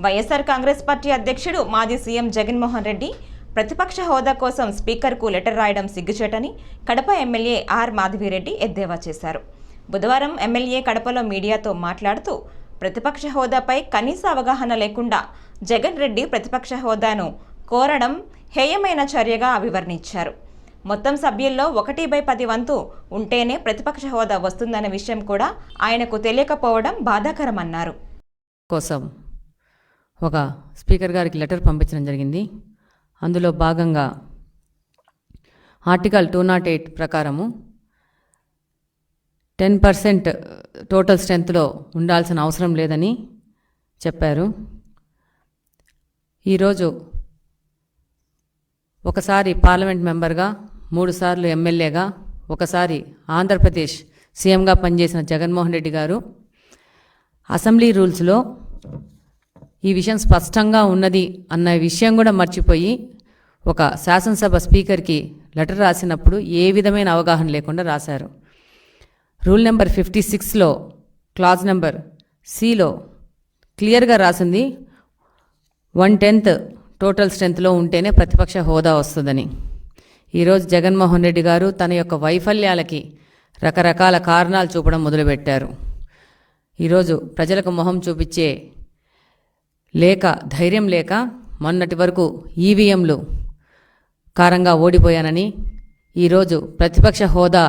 YSR Congress party అధ్యక్షుడు మాజీ CM Jaganmohan Reddy ప్రతిపక్ష హోదా కోసం స్పీకర్కు లెటర్ రాయడం సిగ్గుచేటని కడప ఎమ్మెల్యే ఆర్ మాధవిరెడ్డి ఎద్దేవా చేశారు. బుధవారం ఎమ్మెల్యే కడపలో మీడియాతో మాట్లాడుతూ ప్రతిపక్ష హోదాపై కనీస అవగాహన లేకుండా జగన్ రెడ్డి ప్రతిపక్ష హోదాను కోరడం హేయమైన చర్యగా అభివర్ణించారు. మొత్తం సభ్యుల్లో 1/10 వంతు ఉంటేనే ప్రతిపక్ష హోదా వస్తుందన్న విషయం కూడా ఆయనకు తెలియకపోవడం బాధాకరమన్నారు. కోసం ఒక స్పీకర్ గారికి లెటర్ పంపించడం జరిగింది. అందులో భాగంగా ఆర్టికల్ 208 ప్రకారము 10% టోటల్ స్ట్రెంత్లో ఉండాల్సిన అవసరం లేదని చెప్పారు. ఈరోజు ఒకసారి పార్లమెంట్ మెంబర్గా, 3 సార్లు ఎమ్మెల్యేగా, ఒకసారి ఆంధ్రప్రదేశ్ సీఎంగా పనిచేసిన జగన్మోహన్ రెడ్డి గారు అసెంబ్లీ రూల్స్లో ఈ విషయం స్పష్టంగా ఉన్నది అన్న విషయం కూడా మర్చిపోయి ఒక శాసనసభ స్పీకర్కి లెటర్ రాసినప్పుడు ఏ విధమైన అవగాహన లేకుండా రాశారు. రూల్ నెంబర్ 56లో క్లాజ్ నెంబర్ సిలో క్లియర్గా రాసింది 1/10 టోటల్ స్ట్రెంత్లో ఉంటేనే ప్రతిపక్ష హోదా వస్తుందని. ఈరోజు జగన్మోహన్ రెడ్డి గారు తన యొక్క వైఫల్యాలకి రకరకాల కారణాలు చూపడం మొదలుపెట్టారు. ఈరోజు ప్రజలకు మొహం చూపించే లేక, ధైర్యం లేక మొన్నటి వరకు ఈవీఎంలు కారంగా ఓడిపోయానని, ఈరోజు ప్రతిపక్ష హోదా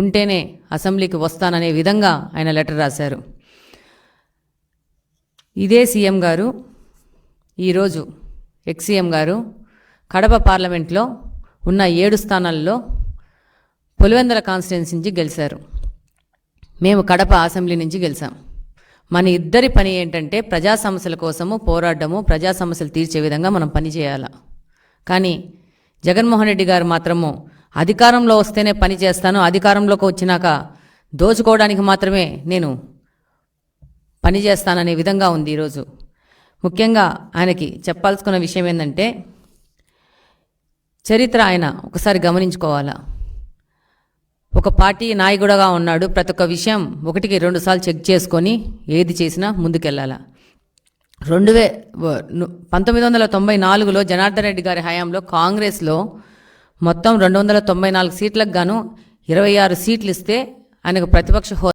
ఉంటేనే అసెంబ్లీకి వస్తాననే విధంగా ఆయన లెటర్ రాశారు. ఇదే సీఎం గారు ఈరోజు ఎక్స్-సీఎం గారు కడప పార్లమెంట్లో ఉన్న 7 స్థానాల్లో పులివెందుల కాన్స్టిట్యున్సీ నుంచి గెలిచారు. మేము కడప అసెంబ్లీ నుంచి గెలిచాం. మన ఇద్దరి పని ఏంటంటే ప్రజా సమస్యల కోసము పోరాడము, ప్రజా సమస్యలు తీర్చే విధంగా మనం పని చేయాలి. కానీ జగన్మోహన్ రెడ్డి గారు మాత్రము అధికారంలో వస్తేనే పని చేస్తాను, అధికారంలోకి వచ్చినాక దోచుకోవడానికి మాత్రమే నేను పని చేస్తాననే విధంగా ఉంది. ఈరోజు ముఖ్యంగా ఆయనకి చెప్పాల్సుకున్న విషయం ఏంటంటే, చరిత్ర ఆయన ఒకసారి గమనించుకోవాలా. ఒక పార్టీ నాయకుడుగా ఉన్నాడు. ప్రతి ఒక్క విషయం 1కి 2 సార్లు చెక్ చేసుకొని ఏది చేసినా ముందుకెళ్ళాలా. 1994లో జనార్దన్ రెడ్డి గారి హయాంలో కాంగ్రెస్లో మొత్తం 294 సీట్లకు గాను 26 సీట్లు ఇస్తే ఆయనకు ప్రతిపక్ష